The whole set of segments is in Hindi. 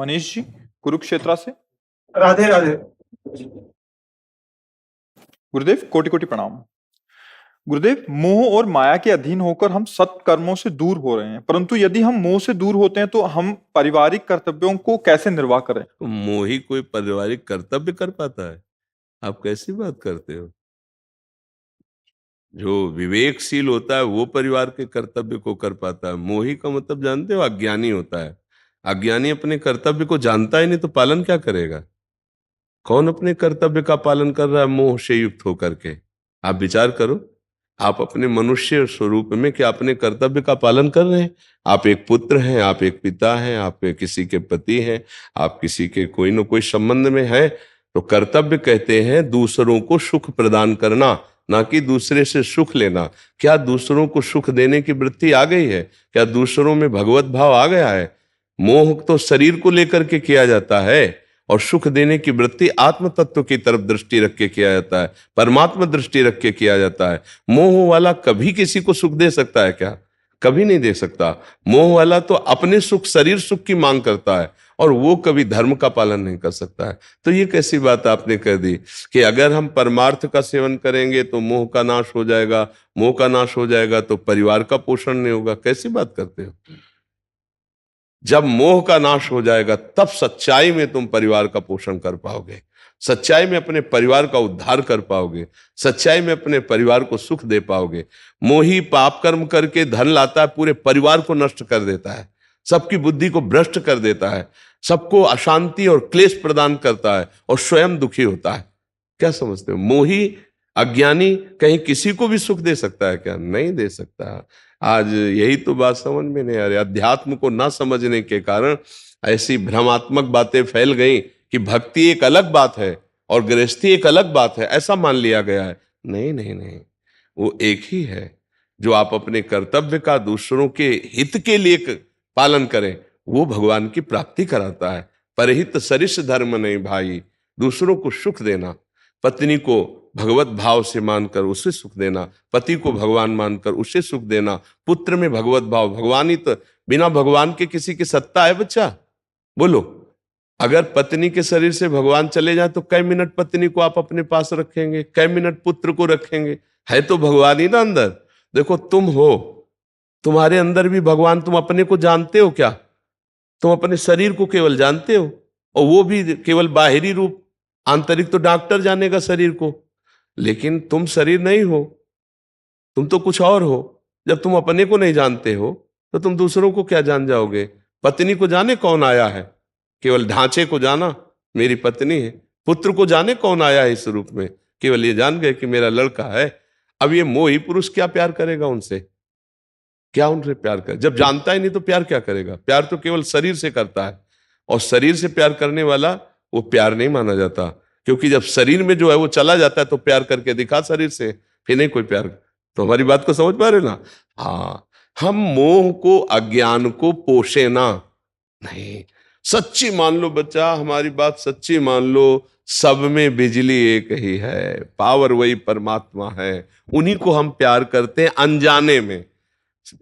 मनीष जी, कुरुक्षेत्रा से। राधे राधे। गुरुदेव कोटि कोटि प्रणाम। गुरुदेव, मोह और माया के अधीन होकर हम सत्कर्मों से दूर हो रहे हैं, परंतु यदि हम मोह से दूर होते हैं तो हम पारिवारिक कर्तव्यों को कैसे निर्वाह करें? तो मोही कोई पारिवारिक कर्तव्य कर पाता है? आप कैसी बात करते हो? जो विवेकशील होता है वो परिवार के कर्तव्य को कर पाता है। मोही का मतलब जानते हो? अज्ञानी होता है। अज्ञानी अपने कर्तव्य को जानता ही नहीं तो पालन क्या करेगा? कौन अपने कर्तव्य का पालन कर रहा है मोह से युक्त होकर के? आप विचार करो। आप अपने मनुष्य स्वरूप में क्या अपने कर्तव्य का पालन कर रहे हैं? आप एक पुत्र हैं, आप एक पिता हैं, आप किसी के पति हैं, आप किसी के कोई न कोई संबंध में हैं। तो कर्तव्य कहते हैं दूसरों को सुख प्रदान करना, ना कि दूसरे से सुख लेना। क्या दूसरों को सुख देने की वृत्ति आ गई है? क्या दूसरों में भगवत भाव आ गया है? मोह तो शरीर को लेकर के किया जाता है और सुख देने की वृत्ति आत्म तत्व की तरफ दृष्टि रख के किया जाता है, परमात्मा दृष्टि रख के किया जाता है। मोह वाला कभी किसी को सुख दे सकता है क्या? कभी नहीं दे सकता। मोह वाला तो अपने सुख, शरीर सुख की मांग करता है और वो कभी धर्म का पालन नहीं कर सकता है। तो ये कैसी बात आपने कह दी कि अगर हम परमार्थ का सेवन करेंगे तो मोह का नाश हो जाएगा, मोह का नाश हो जाएगा तो परिवार का पोषण नहीं होगा? कैसी बात करते हो? जब मोह का नाश हो जाएगा तब सच्चाई में तुम परिवार का पोषण कर पाओगे, सच्चाई में अपने परिवार का उद्धार कर पाओगे, सच्चाई में अपने परिवार को सुख दे पाओगे। मोही पाप कर्म करके धन लाता है, पूरे परिवार को नष्ट कर देता है, सबकी बुद्धि को भ्रष्ट कर देता है, सबको अशांति और क्लेश प्रदान करता है और स्वयं दुखी होता है। क्या समझते हो? मोही अज्ञानी कहीं किसी को भी सुख दे सकता है क्या? नहीं दे सकता। आज यही तो बात समझ में नहीं आ रही। अध्यात्म को ना समझने के कारण ऐसी भ्रमात्मक बातें फैल गई कि भक्ति एक अलग बात है और गृहस्थी एक अलग बात है, ऐसा मान लिया गया है। नहीं नहीं नहीं, वो एक ही है। जो आप अपने कर्तव्य का दूसरों के हित के लिए पालन करें वो भगवान की प्राप्ति कराता है। परहित सरिस धर्म नहीं भाई, दूसरों को सुख देना, पत्नी को भगवत भाव से मानकर उसे सुख देना, पति को भगवान मानकर उसे सुख देना, पुत्र में भगवत भाव। भगवान ही तो, बिना भगवान के किसी की सत्ता है बच्चा? बोलो, अगर पत्नी के शरीर से भगवान चले जाए तो कई मिनट पत्नी को आप अपने पास रखेंगे, कई मिनट पुत्र को रखेंगे? है तो भगवान ही ना अंदर। देखो तुम हो, तुम्हारे अंदर भी भगवान। तुम अपने को जानते हो क्या? तुम अपने शरीर को केवल जानते हो और वो भी केवल बाहरी रूप। आंतरिक तो डॉक्टर जानेगा शरीर को, लेकिन तुम शरीर नहीं हो, तुम तो कुछ और हो। जब तुम अपने को नहीं जानते हो तो तुम दूसरों को क्या जान जाओगे? पत्नी को जाने कौन आया है, केवल ढांचे को जाना मेरी पत्नी है। पुत्र को जाने कौन आया है इस रूप में, केवल ये जान गए कि मेरा लड़का है। अब ये मोही पुरुष क्या प्यार करेगा उनसे? क्या उनसे प्यार करे? जब जानता ही नहीं तो प्यार क्या करेगा? प्यार तो केवल शरीर से करता है और शरीर से प्यार करने वाला वो प्यार नहीं माना जाता, क्योंकि जब शरीर में जो है वो चला जाता है तो प्यार करके दिखा शरीर से, फिर नहीं कोई प्यार। तो हमारी बात को समझ पा रहे ना? हाँ, हम मोह को, अज्ञान को पोषे ना। नहीं, सच्ची मान लो बच्चा, हमारी बात सच्ची मान लो। सब में बिजली एक ही है, पावर वही परमात्मा है। उन्हीं को हम प्यार करते हैं अनजाने में।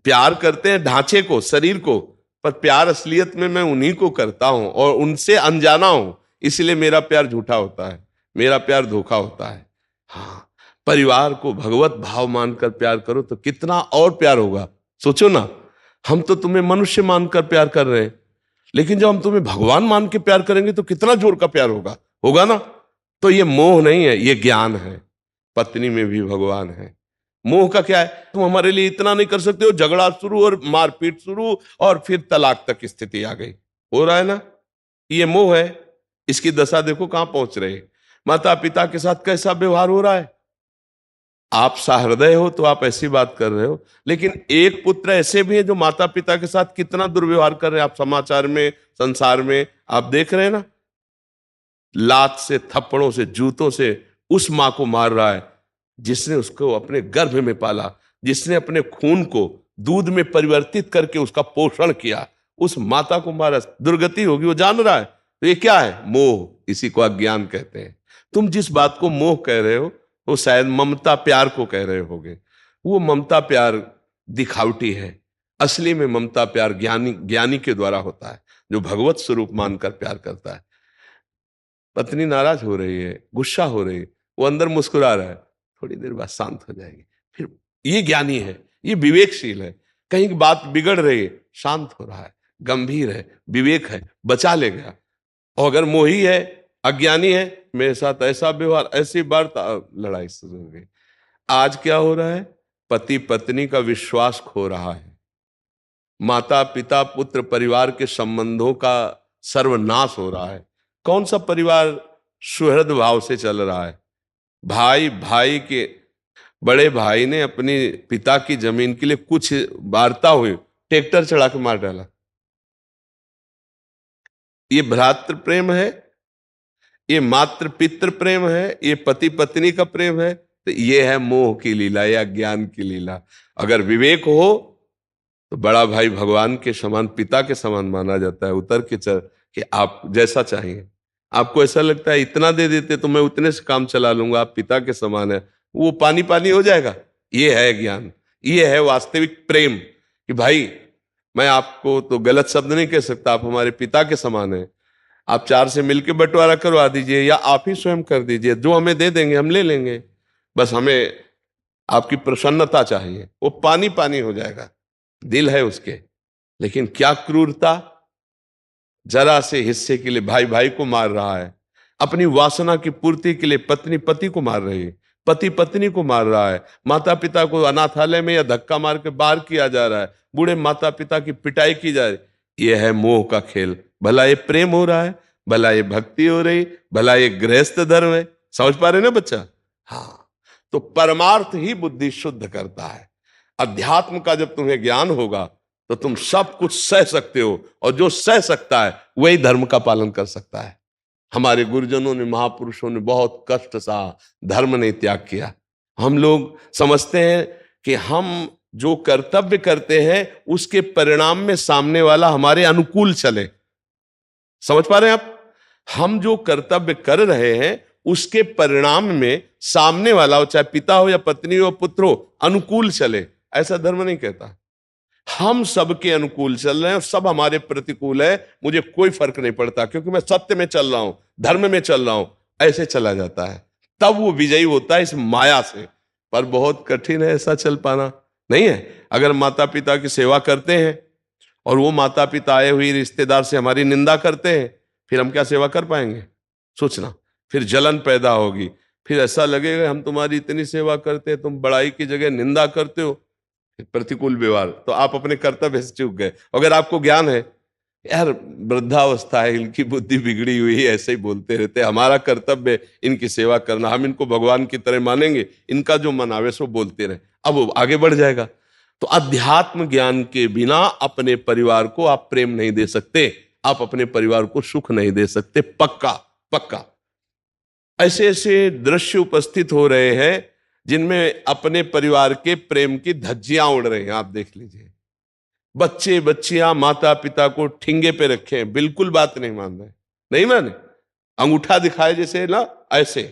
प्यार करते हैं ढांचे को, शरीर को, पर प्यार असलियत में मैं उन्हीं को करता हूं और उनसे अनजाना हूं। इसलिए मेरा प्यार झूठा होता है, मेरा प्यार धोखा होता है। हाँ, परिवार को भगवत भाव मानकर प्यार करो तो कितना और प्यार होगा। सोचो ना, हम तो तुम्हें मनुष्य मानकर प्यार कर रहे हैं, लेकिन जब हम तुम्हें भगवान मान के प्यार करेंगे तो कितना जोर का प्यार होगा, होगा ना? तो ये मोह नहीं है, ये ज्ञान है। पत्नी में भी भगवान है। मोह का क्या है? तुम हमारे लिए इतना नहीं कर सकते हो, झगड़ा शुरू और मारपीट शुरू और फिर तलाक तक स्थिति आ गई। हो रहा है ना? ये मोह है। इसकी दशा देखो कहां पहुंच रहे। माता पिता के साथ कैसा व्यवहार हो रहा है। आप सहृदय हो तो आप ऐसी बात कर रहे हो, लेकिन एक पुत्र ऐसे भी हैं जो माता पिता के साथ कितना दुर्व्यवहार कर रहे हैं। आप समाचार में, संसार में आप देख रहे हैं ना। लात से, थप्पड़ों से, जूतों से उस मां को मार रहा है जिसने उसको अपने गर्भ में पाला, जिसने अपने खून को दूध में परिवर्तित करके उसका पोषण किया। उस माता को मारा, दुर्गति होगी, वो जान रहा है। तो ये क्या है? मोह। इसी को अज्ञान कहते हैं। तुम जिस बात को मोह कह रहे हो वो शायद ममता प्यार को कह रहे होगे। वो ममता प्यार दिखावटी है, असली में ममता प्यार ज्ञानी के द्वारा होता है, जो भगवत स्वरूप मानकर प्यार करता है। पत्नी नाराज हो रही है, गुस्सा हो रही है, वो अंदर मुस्कुरा रहा है, थोड़ी देर बाद शांत हो जाएगी। फिर ये ज्ञानी है, ये विवेकशील है। कहीं की बात बिगड़ रही है, शांत हो रहा है, गंभीर है, विवेक है, बचा लेगा। और अगर मोही है, अज्ञानी है, मेरे साथ ऐसा व्यवहार, ऐसी वार्ता, लड़ाई शुरू हो गई। आज क्या हो रहा है? पति पत्नी का विश्वास खो रहा है, माता पिता पुत्र परिवार के संबंधों का सर्वनाश हो रहा है। कौन सा परिवार सुहृद भाव से चल रहा है? भाई भाई के, बड़े भाई ने अपने पिता की जमीन के लिए कुछ वार्ता हुई, ट्रैक्टर चढ़ा के मार डाला। ये भ्रातृ प्रेम है? ये मातृ पितृ प्रेम है? ये पति पत्नी का प्रेम है? तो ये है मोह की लीला या ज्ञान की लीला। अगर विवेक हो तो बड़ा भाई भगवान के समान, पिता के समान माना जाता है। उतर के चल कि आप जैसा चाहिए। आपको ऐसा लगता है इतना दे देते तो मैं उतने से काम चला लूंगा, आप पिता के समान है, वो पानी पानी हो जाएगा। ये है ज्ञान, ये है वास्तविक प्रेम कि भाई मैं आपको तो गलत शब्द नहीं कह सकता, आप हमारे पिता के समान है। आप चार से मिलकर बंटवारा करवा दीजिए या आप ही स्वयं कर दीजिए, जो हमें दे देंगे हम ले लेंगे, बस हमें आपकी प्रसन्नता चाहिए। वो पानी पानी हो जाएगा। दिल है उसके, लेकिन क्या क्रूरता! जरा से हिस्से के लिए भाई भाई को मार रहा है, अपनी वासना की पूर्ति के लिए पत्नी पति को मार रही है, पति पत्नी को मार रहा है, माता पिता को अनाथालय में या धक्का मार के बाहर किया जा रहा है, बूढ़े माता पिता की पिटाई की जा रही। यह है मोह का खेल। भला ये प्रेम हो रहा है, भला ये भक्ति हो रही, भला ये गृहस्थ धर्म है? समझ पा रहे ना बच्चा? हाँ, तो परमार्थ ही बुद्धि शुद्ध करता है। अध्यात्म का जब तुम्हें ज्ञान होगा तो तुम सब कुछ सह सकते हो, और जो सह सकता है वही धर्म का पालन कर सकता है। हमारे गुरुजनों ने, महापुरुषों ने बहुत कष्ट सहा, धर्म ने त्याग किया। हम लोग समझते हैं कि हम जो कर्तव्य करते हैं उसके परिणाम में सामने वाला हमारे अनुकूल चले। समझ पा रहे हैं आप? हम जो कर्तव्य कर रहे हैं उसके परिणाम में सामने वाला हो, चाहे पिता हो या पत्नी हो पुत्र हो, अनुकूल चले। ऐसा धर्म नहीं कहता। हम सबके अनुकूल चल रहे हैं और सब हमारे प्रतिकूल है, मुझे कोई फर्क नहीं पड़ता क्योंकि मैं सत्य में चल रहा हूं, धर्म में चल रहा हूं, ऐसे चला जाता है। तब वो विजयी होता है इस माया से। पर बहुत कठिन है ऐसा चल पाना, नहीं है? अगर माता पिता की सेवा करते हैं और वो माता पिता आए हुए रिश्तेदार से हमारी निंदा करते हैं, फिर हम क्या सेवा कर पाएंगे? सोचना। फिर जलन पैदा होगी, फिर ऐसा लगेगा हम तुम्हारी इतनी सेवा करते हैं, तुम बड़ाई की जगह निंदा करते हो, प्रतिकूल व्यवहार, तो आप अपने कर्तव्य से चूक गए। अगर आपको ज्ञान है, यार वृद्धावस्था है, इनकी बुद्धि बिगड़ी हुई है, ऐसे ही बोलते रहते, हमारा कर्तव्य इनकी सेवा करना, हम इनको भगवान की तरह मानेंगे, इनका जो मन आवे सो बोलते रहे, अब वो आगे बढ़ जाएगा। तो अध्यात्म ज्ञान के बिना अपने परिवार को आप प्रेम नहीं दे सकते, आप अपने परिवार को सुख नहीं दे सकते। पक्का पक्का। ऐसे ऐसे दृश्य उपस्थित हो रहे हैं जिनमें अपने परिवार के प्रेम की धज्जियां उड़ रही हैं। आप देख लीजिए, बच्चे बच्चियां माता पिता को ठिंगे पे रखे हैं, बिल्कुल बात नहीं मान रहे, नहीं माने, अंगूठा दिखाए जैसे ना, ऐसे।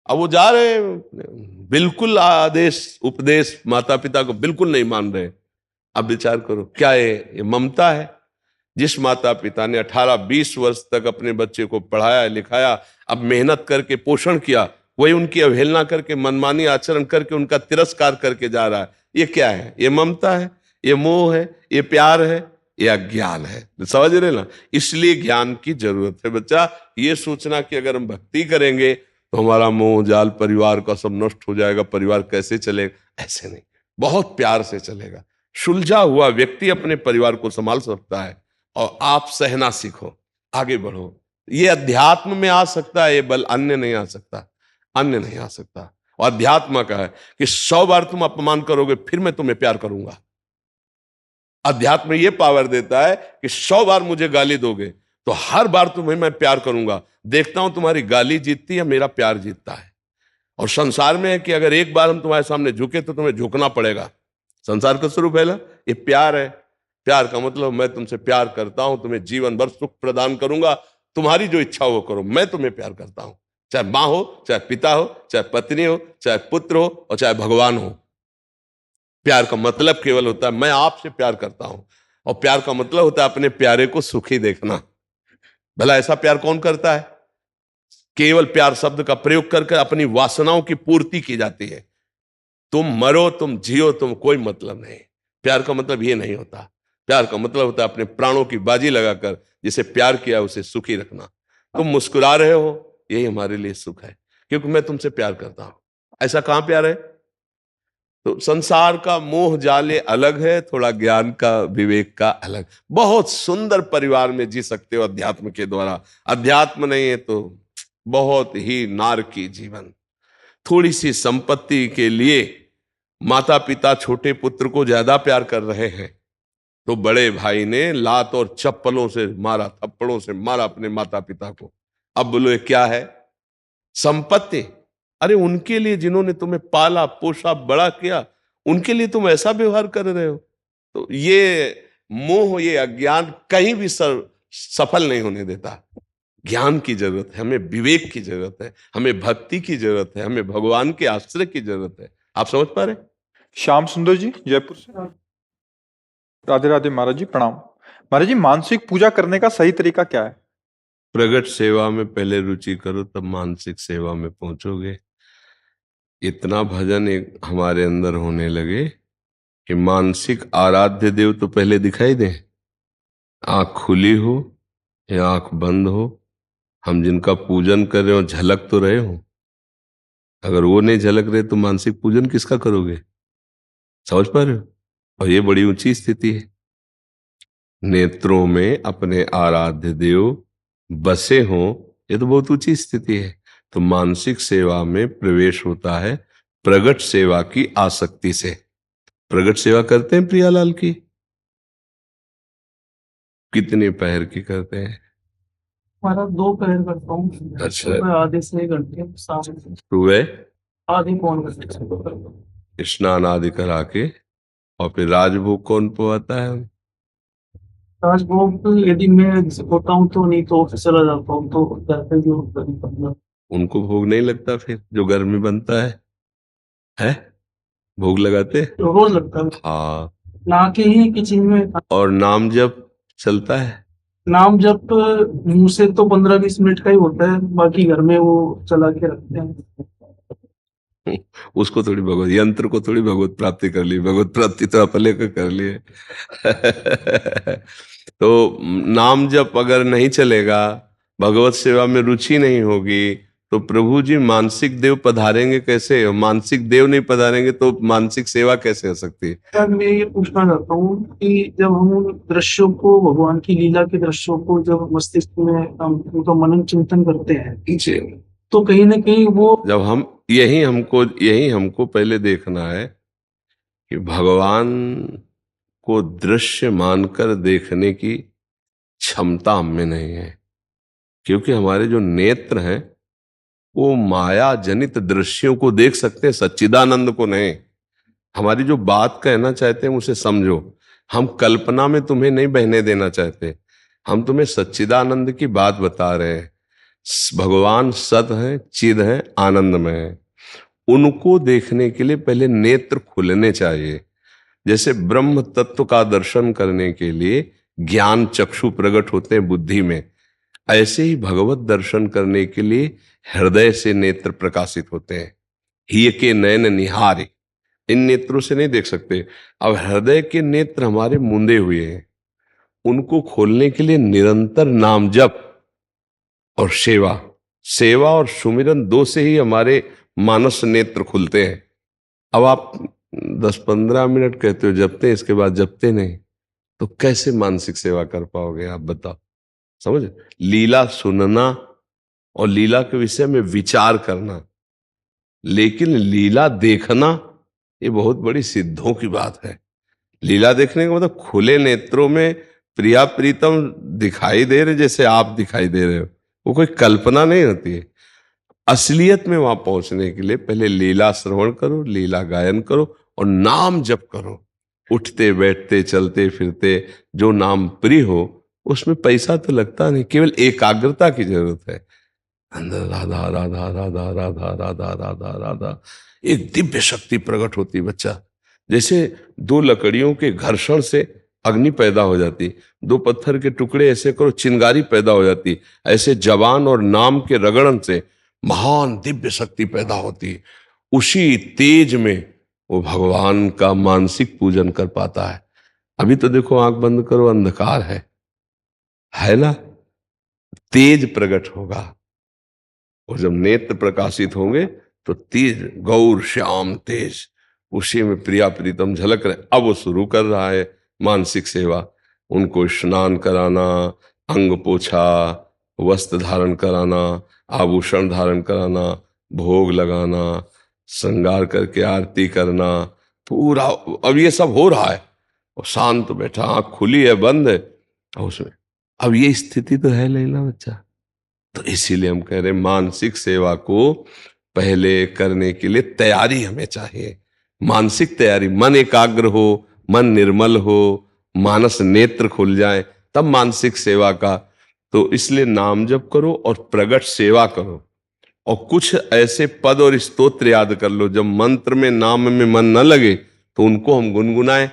अब वो जा रहे हैं, बिल्कुल आदेश उपदेश माता पिता को बिल्कुल नहीं मान रहे। अब विचार करो, क्या ये ममता है? जिस माता पिता ने 18-20 वर्ष तक अपने बच्चे को पढ़ाया लिखाया, अब मेहनत करके पोषण किया, वही उनकी अवहेलना करके, मनमानी आचरण करके, उनका तिरस्कार करके जा रहा है, ये क्या है? ये ममता है, ये मोह है, ये प्यार है, ये अज्ञान है। समझ रहे ना? इसलिए ज्ञान की जरूरत है बच्चा। ये सोचना कि अगर हम भक्ति करेंगे तो हमारा मोह जाल परिवार का सब नष्ट हो जाएगा, परिवार कैसे चलेगा, ऐसे नहीं, बहुत प्यार से चलेगा। सुलझा हुआ व्यक्ति अपने परिवार को संभाल सकता है। और आप सहना सीखो, आगे बढ़ो। ये अध्यात्म में आ सकता है ये बल, अन्य नहीं आ सकता, अन्य नहीं आ सकता। और अध्यात्म का है कि 100 बार तुम अपमान करोगे फिर मैं तुम्हें प्यार करूंगा। अध्यात्म ये पावर देता है कि 100 बार मुझे गाली दोगे तो हर बार तुम्हें मैं प्यार करूंगा, देखता हूं तुम्हारी गाली जीतती है, मेरा प्यार जीतता है। और संसार में है कि अगर एक बार हम तुम्हारे सामने झुके तो तुम्हें झुकना पड़ेगा। संसार का स्वरूप है ना, ये प्यार है। प्यार का मतलब मैं तुमसे प्यार करता हूं, तुम्हें जीवन भर सुख प्रदान करूंगा, तुम्हारी जो इच्छा हो करो, मैं तुम्हें प्यार करता हूं। चाहे मां हो, चाहे पिता हो, चाहे पत्नी हो, चाहे पुत्र हो और चाहे भगवान हो। प्यार का मतलब केवल होता है मैं आपसे प्यार करता हूं, और प्यार का मतलब होता है अपने प्यारे को सुखी देखना। भला ऐसा प्यार कौन करता है? केवल प्यार शब्द का प्रयोग करके अपनी वासनाओं की पूर्ति की जाती है। तुम मरो तुम जियो तुम कोई मतलब नहीं। प्यार का मतलब ये नहीं होता। प्यार का मतलब होता है अपने प्राणों की बाजी लगाकर जिसे प्यार किया उसे सुखी रखना। तुम मुस्कुरा रहे हो यही हमारे लिए सुख है, क्योंकि मैं तुमसे प्यार करता हूं। ऐसा कहां प्यार है? तो संसार का मोह जाले अलग है, थोड़ा ज्ञान का विवेक का अलग। बहुत सुंदर परिवार में जी सकते हो अध्यात्म के द्वारा। अध्यात्म नहीं है तो बहुत ही नारकी जीवन। थोड़ी सी संपत्ति के लिए माता पिता छोटे पुत्र को ज्यादा प्यार कर रहे हैं, तो बड़े भाई ने लात और चप्पलों से मारा, थप्पड़ों से मारा अपने माता पिता को। अब बोलो ये क्या है? संपत्ति। अरे उनके लिए जिन्होंने तुम्हें पाला पोसा बड़ा किया, उनके लिए तुम ऐसा व्यवहार कर रहे हो। तो ये मोह ये अज्ञान कहीं भी सफल नहीं होने देता। ज्ञान की जरूरत है, हमें विवेक की जरूरत है, हमें भक्ति की जरूरत है, हमें भगवान के आश्रय की जरूरत है। आप समझ पा रहे? श्याम सुंदर जी जयपुर से। राधे राधे महाराज जी, प्रणाम। महाराज जी, मानसिक पूजा करने का सही तरीका क्या है? प्रगट सेवा में पहले रुचि करो, तब मानसिक सेवा में पहुंचोगे। इतना भजन एक हमारे अंदर होने लगे कि मानसिक आराध्य देव तो पहले दिखाई दे। आंख खुली हो या आंख बंद हो, हम जिनका पूजन कर रहे हो झलक तो रहे हो। अगर वो नहीं झलक रहे तो मानसिक पूजन किसका करोगे? समझ पा रहे हो? और ये बड़ी ऊंची स्थिति है। नेत्रों में अपने आराध्य देव बसे हों, ये तो बहुत ऊंची स्थिति है। तो मानसिक सेवा में प्रवेश होता है प्रगट सेवा की आसक्ति से। प्रगट सेवा करते हैं प्रियालाल की? कितने पहर की करते हैं? हमारा 2 पहर करता हूँ। अच्छा। सुबह आधे से घंटे, शाम को सुबह आधे पौन घंटे से करता हूँ। स्नान आदि करा के, और फिर राजभोग कौन पवाता है? राजभोग यदि मैं होता हूँ तो, नहीं तो ऑफिस चला जाता हूँ तो घर पे जो करना। उनको भोग नहीं लगता फिर जो घर में बनता है? भोग लगाते? रोज लगता है। हाँ। नहा के ही किचन में। और नाम जप चलता है? नाम जब मुंह से तो 15-20 मिनट का ही होता है, बाकी घर में वो चला के रखते हैं। उसको थोड़ी भगवत यंत्र को थोड़ी भगवत प्राप्ति कर ली, भगवत प्राप्ति तो अपने को कर लिए। तो नाम जप अगर नहीं चलेगा, भगवत सेवा में रुचि नहीं होगी, तो प्रभु जी मानसिक देव पधारेंगे कैसे? और मानसिक देव नहीं पधारेंगे तो मानसिक सेवा कैसे हो सकती है? सर मैं ये पूछना चाहता हूँ कि जब हम उन दृश्यों को, भगवान की लीला के दृश्यों को जब मस्तिष्क में हम उनका मनन चिंतन करते हैं, तो कहीं ना कहीं वो जब हम यही हमको पहले देखना है कि भगवान को दृश्य मानकर देखने की क्षमता हम में नहीं है, क्योंकि हमारे जो नेत्र हैं वो माया जनित दृश्यों को देख सकते हैं, सच्चिदानंद को नहीं। हमारी जो बात कहना चाहते हैं उसे समझो। हम कल्पना में तुम्हें नहीं बहने देना चाहते, हम तुम्हें सच्चिदानंद की बात बता रहे हैं। भगवान सत है, चिद है, आनंदमय है। उनको देखने के लिए पहले नेत्र खुलने चाहिए। जैसे ब्रह्म तत्व का दर्शन करने के लिए ज्ञान चक्षु प्रकट होते हैं बुद्धि में, ऐसे ही भगवत दर्शन करने के लिए हृदय से नेत्र प्रकाशित होते हैं। हिय के नयन निहारे, इन नेत्रों से नहीं देख सकते। अब हृदय के नेत्र हमारे मूंदे हुए हैं, उनको खोलने के लिए निरंतर नाम जप और सेवा। सेवा और सुमिरन दो से ही हमारे मानस नेत्र खुलते हैं। अब आप 10-15 मिनट कहते हो जपते हैं, इसके बाद जपते नहीं, तो कैसे मानसिक सेवा कर पाओगे आप बताओ? समझ? लीला सुनना और लीला के विषय में विचार करना, लेकिन लीला देखना ये बहुत बड़ी सिद्धों की बात है। लीला देखने का मतलब खुले नेत्रों में प्रिया प्रीतम दिखाई दे रहे, जैसे आप दिखाई दे रहे हो, वो कोई कल्पना नहीं होती है। असलियत में वहां पहुंचने के लिए पहले लीला श्रवण करो, लीला गायन करो और नाम जप करो। उठते बैठते चलते फिरते जो नाम प्रिय हो, उसमें पैसा तो लगता नहीं, केवल एकाग्रता की जरूरत है। अंदर राधा राधा राधा राधा राधा राधा राधा, एक दिव्य शक्ति प्रकट होती बच्चा। जैसे दो लकड़ियों के घर्षण से अग्नि पैदा हो जाती, दो पत्थर के टुकड़े ऐसे करो चिंगारी पैदा हो जाती, ऐसे जवान और नाम के रगड़न से महान दिव्य शक्ति पैदा होती। उसी तेज में वो भगवान का मानसिक पूजन कर पाता है। अभी तो देखो आंख बंद करो, अंधकार है ना, तेज प्रकट होगा, और जब नेत्र प्रकाशित होंगे तो तेज, गौर श्याम तेज, उसी में प्रिया प्रीतम झलक रहे। अब वो शुरू कर रहा है मानसिक सेवा, उनको स्नान कराना, अंग पोछा, वस्त्र धारण कराना, आभूषण धारण कराना, भोग लगाना, श्रृंगार करके आरती करना, पूरा अब ये सब हो रहा है। और शांत बैठा, आंख खुली है बंद है, और उसमें अब ये स्थिति तो है नहीं ना बच्चा। तो इसीलिए हम कह रहे हैं मानसिक सेवा को पहले करने के लिए तैयारी हमें चाहिए, मानसिक तैयारी, मन एकाग्र हो, मन निर्मल हो, मानस नेत्र खुल जाए, तब मानसिक सेवा का। तो इसलिए नाम जप करो और प्रगट सेवा करो, और कुछ ऐसे पद और स्तोत्र याद कर लो, जब मंत्र में नाम में मन न लगे तो उनको हम गुनगुनाएं।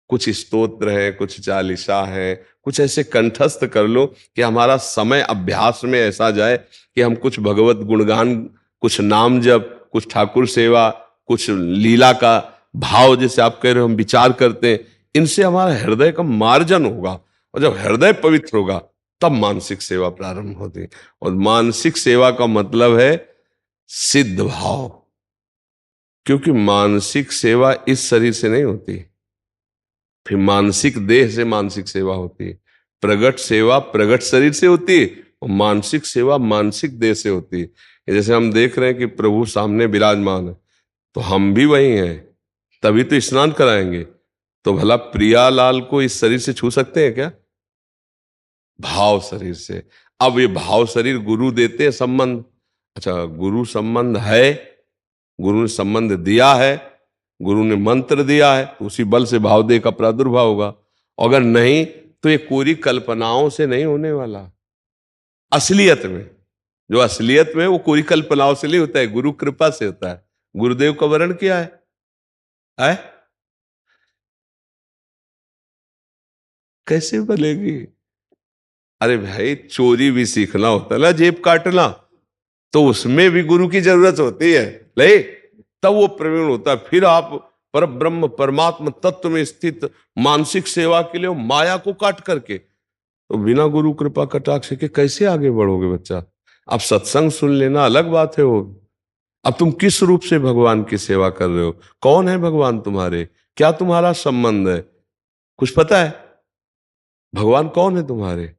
कुछ स्तोत्र है, कुछ चालीसा है, कुछ ऐसे कंठस्थ कर लो कि हमारा समय अभ्यास में ऐसा जाए कि हम कुछ भगवत गुणगान, कुछ नाम जप, कुछ ठाकुर सेवा, कुछ लीला का भाव, जैसे आप कह रहे हो हम विचार करते हैं, इनसे हमारा हृदय का मार्जन होगा, और जब हृदय पवित्र होगा तब मानसिक सेवा प्रारंभ होती है। और मानसिक सेवा का मतलब है सिद्ध भाव, क्योंकि मानसिक सेवा इस शरीर से नहीं होती, फिर मानसिक देह से मानसिक सेवा होती है। प्रगट सेवा प्रगट शरीर से होती है, और मानसिक सेवा मानसिक देह से होती है। जैसे हम देख रहे हैं कि प्रभु सामने विराजमान है, तो हम भी वही हैं, तभी तो स्नान कराएंगे। तो भला प्रियालाल को इस शरीर से छू सकते हैं क्या? भाव शरीर से। अब ये भाव शरीर गुरु देते हैं संबंध, अच्छा गुरु संबंध है, गुरु ने संबंध दिया है, गुरु ने मंत्र दिया है, तो उसी बल से भाव देह का प्रादुर्भाव होगा। अगर नहीं तो ये कोरी कल्पनाओं से नहीं होने वाला। असलियत में, जो असलियत में वो कोरी कल्पनाओं से नहीं होता है, गुरु कृपा से होता है। गुरुदेव का वर्ण क्या है? कैसे बनेगी? अरे भाई चोरी भी सीखना होता है ना, जेब काटना, तो उसमें भी गुरु की जरूरत होती है, ले तब वो प्रवीण होता है। फिर आप पर ब्रह्म परमात्मा तत्व में स्थित मानसिक सेवा के लिए माया को काट करके, तो बिना गुरु कृपा कटाक्ष के कैसे आगे बढ़ोगे बच्चा? अब सत्संग सुन लेना अलग बात है वो, अब तुम किस रूप से भगवान की सेवा कर रहे हो, कौन है भगवान तुम्हारे, क्या तुम्हारा संबंध है, कुछ पता है? भगवान कौन है तुम्हारे,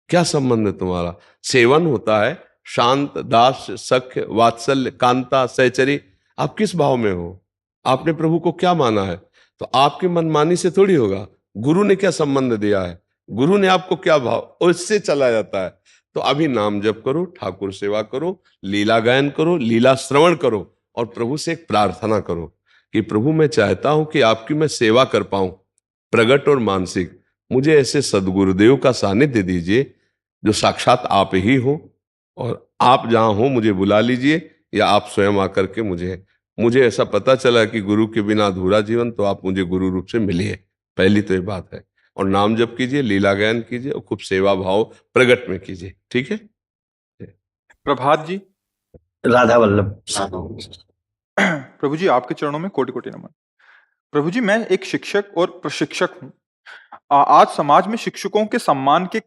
क्या संबंध है तुम्हारा? सेवन होता है शांत, दास, सख्य, वात्सल्य, कांता, सहचरी। आप किस भाव में हो, आपने प्रभु को क्या माना है? तो आपकी मनमानी से थोड़ी होगा। गुरु ने क्या संबंध दिया है, गुरु ने आपको क्या भाव, उससे चला जाता है। तो अभी नाम जप करो, ठाकुर सेवा करो, लीला गायन करो, लीला श्रवण करो, और प्रभु से एक प्रार्थना करो कि प्रभु मैं चाहता हूं कि आपकी मैं सेवा कर पाऊं, प्रगट और मानसिक। मुझे ऐसे सदगुरुदेव का सानिध्य दीजिए जो साक्षात आप ही हो, और आप जहां हो मुझे बुला लीजिए, या आप स्वयं आकर के मुझे ऐसा पता चला कि गुरु के बिना अधूरा जीवन, तो आप मुझे गुरु रूप से मिलिए, पहली तो ये बात है। और नाम जप कीजिए, लीला गायन कीजिए, और खूब सेवा भाव प्रगट में कीजिए, ठीक है? प्रभात जी। राधा वल्लभ। प्रभु जी आपके चरणों में कोटि कोटि नमन। प्रभु जी मैं एक शिक्षक और प्रशिक्षक हूँ। आज समाज में शिक्षकों के सम्मान के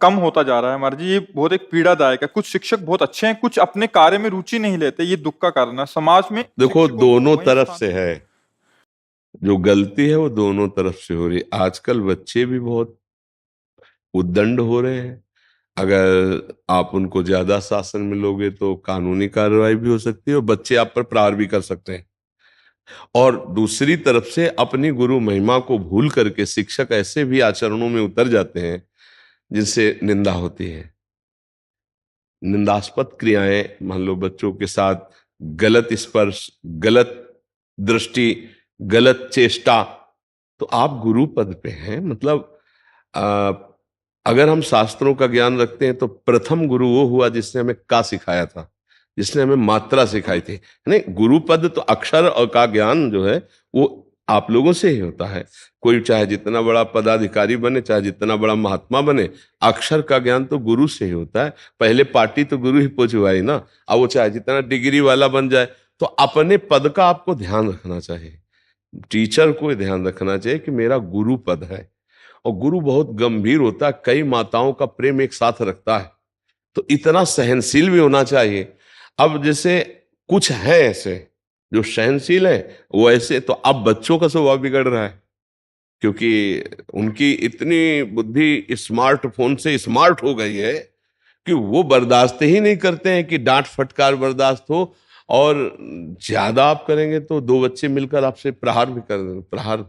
कम होता जा रहा है महाराज जी, ये बहुत एक पीड़ादायक है। कुछ शिक्षक बहुत अच्छे हैं, कुछ अपने कार्य में रुचि नहीं लेते, ये दुख का कारण है समाज में। देखो दोनों तरफ से है, जो गलती है वो दोनों तरफ से हो रही। आजकल बच्चे भी बहुत उद्दंड हो रहे हैं, अगर आप उनको ज्यादा शासन में लोगे तो कानूनी कार्रवाई भी हो सकती है, और बच्चे आप पर प्रहार भी कर सकते हैं। और दूसरी तरफ से अपनी गुरु महिमा को भूल करके शिक्षक ऐसे भी आचरणों में उतर जाते हैं जिनसे निंदा होती है, निंदास्पद क्रियाएं, मान लो बच्चों के साथ गलत स्पर्श, गलत दृष्टि, गलत चेष्टा। तो आप गुरु पद पे हैं, मतलब अगर हम शास्त्रों का ज्ञान रखते हैं तो प्रथम गुरु वो हुआ जिसने हमें का सिखाया था। जिसने हमें मात्रा सिखाई थी। नहीं, गुरु पद तो अक्षर और का ज्ञान जो है वो आप लोगों से ही होता है। कोई चाहे जितना बड़ा पदाधिकारी बने, चाहे जितना बड़ा महात्मा बने, अक्षर का ज्ञान तो गुरु से ही होता है। पहले पार्टी तो गुरु ही पहुंचवाई ना। अब वो चाहे जितना डिग्री वाला बन जाए, तो अपने पद का आपको ध्यान रखना चाहिए। टीचर को ध्यान रखना चाहिए कि मेरा गुरु पद है, और गुरु बहुत गंभीर होता है, कई माताओं का प्रेम एक साथ रखता है, तो इतना सहनशील भी होना चाहिए। अब जैसे कुछ है ऐसे जो सहनशील है, वो ऐसे तो अब बच्चों का स्वभाव बिगड़ रहा है, क्योंकि उनकी इतनी बुद्धि स्मार्टफोन से स्मार्ट हो गई है कि वो बर्दाश्त ही नहीं करते हैं कि डांट फटकार बर्दाश्त हो, और ज्यादा आप करेंगे तो दो बच्चे मिलकर आपसे प्रहार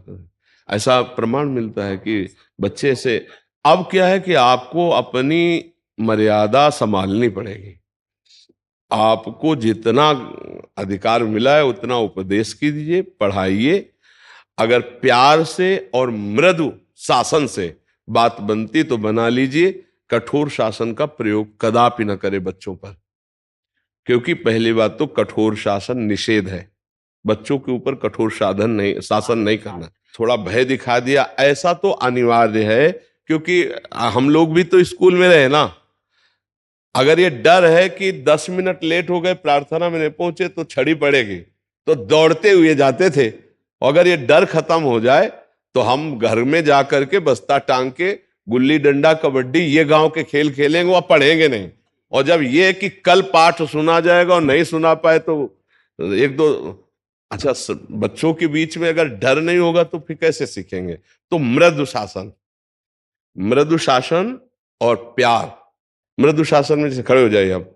ऐसा प्रमाण मिलता है कि बच्चे से। अब क्या है कि आपको अपनी मर्यादा संभालनी पड़ेगी। आपको जितना अधिकार मिला है उतना उपदेश कीजिए, पढ़ाइए। अगर प्यार से और मृदु शासन से बात बनती तो बना लीजिए। कठोर शासन का प्रयोग कदापि न करे बच्चों पर, क्योंकि पहली बात तो कठोर शासन निषेध है। बच्चों के ऊपर कठोर शासन नहीं करना। थोड़ा भय दिखा दिया ऐसा तो अनिवार्य है, क्योंकि हम लोग भी तो स्कूल में रहे ना। अगर ये डर है कि 10 मिनट लेट हो गए, प्रार्थना में नहीं पहुंचे तो छड़ी पड़ेगी, तो दौड़ते हुए जाते थे। अगर ये डर खत्म हो जाए तो हम घर में जा करके बस्ता टांग के गुल्ली डंडा कबड्डी ये गांव के खेल खेलेंगे, वह पढ़ेंगे नहीं। और जब ये कि कल पाठ सुना जाएगा और नहीं सुना पाए तो एक दो अच्छा, बच्चों के बीच में अगर डर नहीं होगा तो फिर कैसे सीखेंगे। तो मृदु शासन और प्यार। मृदु शासन में जैसे खड़े हो जाइए, आप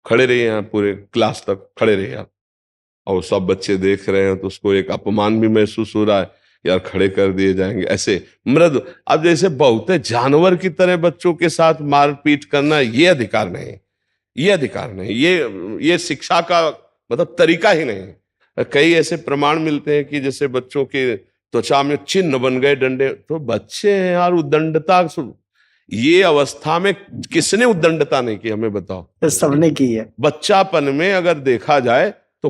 खड़े रहिए, यहाँ पूरे क्लास तक खड़े रहिए आप, और सब बच्चे देख रहे हैं तो उसको एक अपमान भी महसूस हो रहा है, यार खड़े कर दिए जाएंगे ऐसे मृदु। अब जैसे बहुत जानवर की तरह बच्चों के साथ मारपीट करना, ये अधिकार नहीं, ये अधिकार नहीं, ये शिक्षा का मतलब तरीका ही नहीं। कई ऐसे प्रमाण मिलते हैं कि जैसे बच्चों के त्वचा में चिन्ह बन गए डंडे, तो बच्चे हैं यार, उद्दंडता। ये अवस्था में किसने उद्दंडता नहीं की, हमें बताओ। तो सबने की है। बच्चापन में अगर देखा जाए तो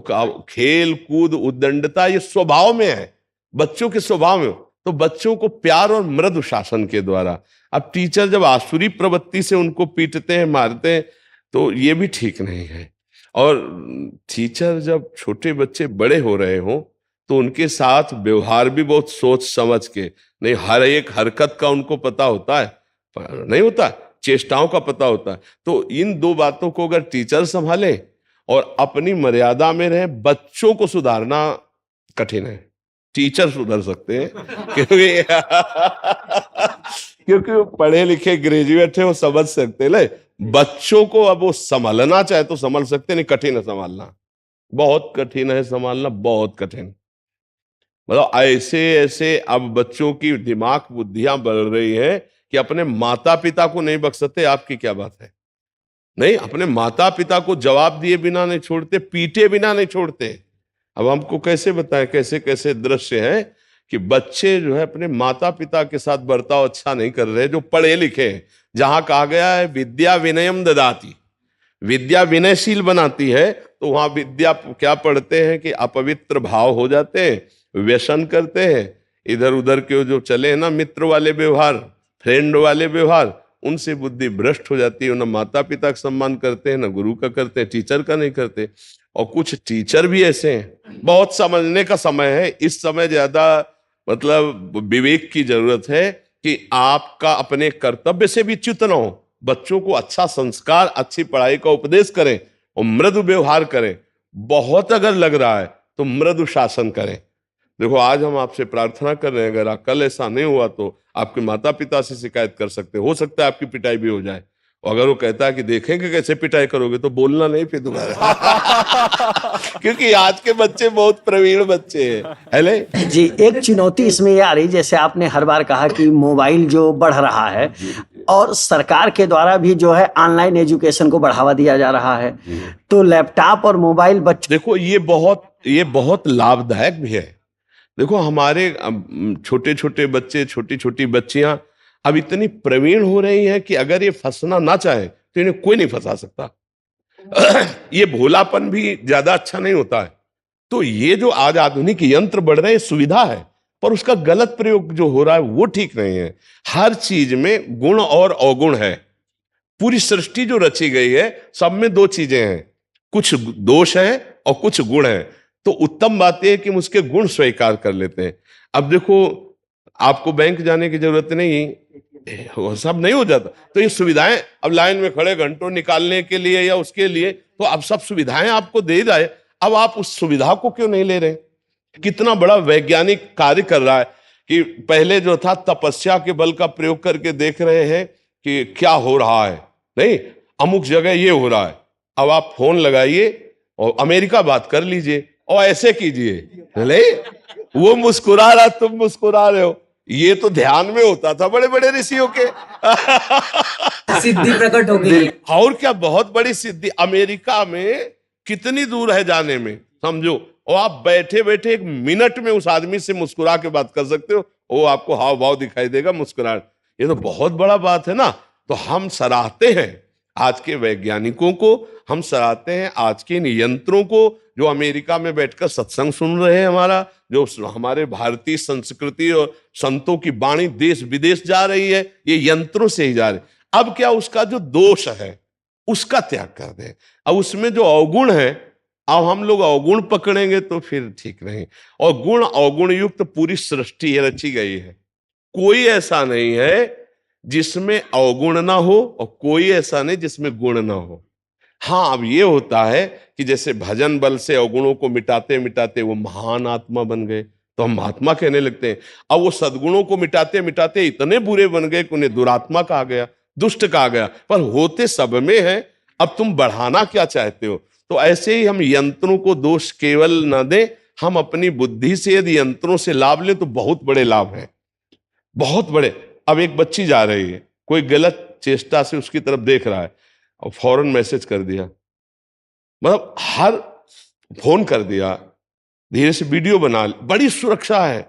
खेल कूद उद्दंडता ये स्वभाव में है, बच्चों के स्वभाव में। तो बच्चों को प्यार और मृदु शासन के द्वारा। अब टीचर जब आसुरी प्रवृत्ति से उनको पीटते हैं, मारते हैं, तो ये भी ठीक नहीं है। और टीचर जब छोटे बच्चे बड़े हो रहे हों तो उनके साथ व्यवहार भी बहुत सोच समझ के, नहीं हर एक हरकत का उनको पता होता है, नहीं होता, चेष्टाओं का पता होता है। तो इन दो बातों को अगर टीचर संभाले और अपनी मर्यादा में रहे, बच्चों को सुधारना कठिन है, टीचर सुधर सकते हैं क्योंकि वो पढ़े लिखे ग्रेजुएट है, वो समझ सकते हैं। बच्चों को अब वो संभालना चाहे तो संभाल सकते, नहीं कठिन है संभालना, बहुत कठिन है संभालना, बहुत कठिन। मतलब ऐसे ऐसे अब बच्चों की दिमाग बुद्धियां बढ़ रही है कि अपने माता पिता को नहीं बख्श सकते। आपकी क्या बात है, नहीं अपने माता पिता को जवाब दिए बिना नहीं छोड़ते, पीटे बिना नहीं छोड़ते। अब हमको कैसे बताएं कैसे कैसे दृश्य है कि बच्चे जो है अपने माता पिता के साथ बर्ताव अच्छा नहीं कर रहे, जो पढ़े लिखे हैं। जहां कहा गया है विद्या विनयम ददाति, विद्या विनयशील बनाती है, तो वहां विद्या क्या पढ़ते हैं कि अपवित्र भाव हो जाते हैं, व्यसन करते हैं, इधर उधर के जो चले हैं ना मित्र वाले व्यवहार, फ्रेंड वाले व्यवहार, उनसे बुद्धि भ्रष्ट हो जाती है। ना माता पिता का सम्मान करते हैं, ना गुरु का करते हैं, टीचर का नहीं करते। और कुछ टीचर भी ऐसे हैं, बहुत समझने का समय है इस समय, ज्यादा मतलब विवेक की जरूरत है कि आपका अपने कर्तव्य से भी च्युत न हो, बच्चों को अच्छा संस्कार, अच्छी पढ़ाई का उपदेश करें और मृदु व्यवहार करें। बहुत अगर लग रहा है तो मृदु शासन करें। देखो आज हम आपसे प्रार्थना कर रहे हैं, अगर कल ऐसा नहीं हुआ तो आपके माता पिता से शिकायत कर सकते, हो सकता है आपकी पिटाई भी हो जाए। और अगर वो कहता है कि देखेंगे कैसे पिटाई करोगे, तो बोलना नहीं फिर दोबारा क्योंकि आज के बच्चे बहुत प्रवीण बच्चे हैं। हेले जी, एक चुनौती इसमें ये आ रही, जैसे आपने हर बार कहा कि मोबाइल जो बढ़ रहा है और सरकार के द्वारा भी जो है ऑनलाइन एजुकेशन को बढ़ावा दिया जा रहा है, तो लैपटॉप और मोबाइल बच्चों, देखो ये बहुत लाभदायक भी है। देखो हमारे छोटे छोटे बच्चे, छोटी छोटी बच्चियां अब इतनी प्रवीण हो रही हैं कि अगर ये फंसना ना चाहे तो इन्हें कोई नहीं फंसा सकता। ये भोलापन भी ज्यादा अच्छा नहीं होता है। तो ये जो आज आधुनिक यंत्र बढ़ रहे हैं सुविधा है, पर उसका गलत प्रयोग जो हो रहा है वो ठीक नहीं है। हर चीज में गुण और अवगुण है। पूरी सृष्टि जो रची गई है सब में दो चीजें हैं, कुछ दोष है और कुछ गुण है। तो उत्तम बात यह है कि हम उसके गुण स्वीकार कर लेते हैं। अब देखो, आपको बैंक जाने की जरूरत नहीं, वो सब नहीं हो जाता। तो ये सुविधाएं, अब लाइन में खड़े घंटों निकालने के लिए या उसके लिए, तो अब सब सुविधाएं आपको दे रहा है, अब आप उस सुविधा को क्यों नहीं ले रहे? कितना बड़ा वैज्ञानिक कार्य कर रहा है कि पहले जो था तपस्या के बल का प्रयोग करके देख रहे हैं कि क्या हो रहा है, नहीं अमुक जगह ये हो रहा है। अब आप फोन लगाइए और अमेरिका बात कर लीजिए और ऐसे कीजिए, नहीं वो मुस्कुरा रहा, तुम मुस्कुरा रहे हो। ये तो ध्यान में होता था बड़े बड़े ऋषियों के। सिद्धि प्रकट हो गई। और क्या बहुत बड़ी सिद्धि। अमेरिका में कितनी दूर है जाने में, समझो, और आप बैठे बैठे 1 मिनट में उस आदमी से मुस्कुरा के बात कर सकते हो, वो आपको हाव भाव दिखाई देगा, मुस्कुराहट। ये तो बहुत बड़ा बात है ना। तो हम सराहते हैं आज के वैज्ञानिकों को, हम सराहते हैं आज के इन यंत्रों को जो अमेरिका में बैठकर सत्संग सुन रहे हैं, हमारा जो हमारे भारतीय संस्कृति और संतों की वाणी देश विदेश जा रही है, ये यंत्रों से ही जा रही। अब क्या उसका जो दोष है उसका त्याग कर दें। अब उसमें जो अवगुण है, अब हम लोग अवगुण पकड़ेंगे तो फिर ठीक नहीं। और गुण अवगुण युक्त पूरी सृष्टि रची गई है। कोई ऐसा नहीं है जिसमें अवगुण ना हो और कोई ऐसा नहीं जिसमें गुण ना हो। हाँ, अब ये होता है कि जैसे भजन बल से अवगुणों को मिटाते मिटाते वो महान आत्मा बन गए, तो हम महात्मा कहने लगते हैं। अब वो सद्गुणों को मिटाते मिटाते इतने बुरे बन गए कि उन्हें दुरात्मा कहा गया, दुष्ट कहा गया, पर होते सब में है। अब तुम बढ़ाना क्या चाहते हो? तो ऐसे ही हम यंत्रों को दोष केवल न दें, हम अपनी बुद्धि से यदि यंत्रों से लाभ लें तो बहुत बड़े लाभ हैं, बहुत बड़े। अब एक बच्ची जा रही है, कोई गलत चेष्टा से उसकी तरफ देख रहा है और फौरन मैसेज कर दिया, मतलब हर फोन कर दिया, धीरे से वीडियो बना ली, बड़ी सुरक्षा है।